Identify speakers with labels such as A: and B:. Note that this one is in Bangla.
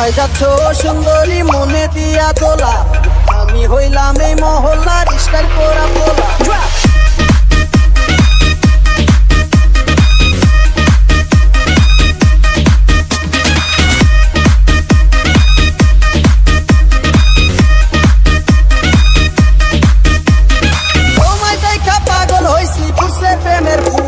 A: কোথায় যাচ্ছ সুন্দরী মনে দিয়া তোলা, আমি হইলাম এই মহল্লার স্টাইল করা পোলা। তোমায় দেখা পাগল হইছি ফুটছে প্রেমের ফুল,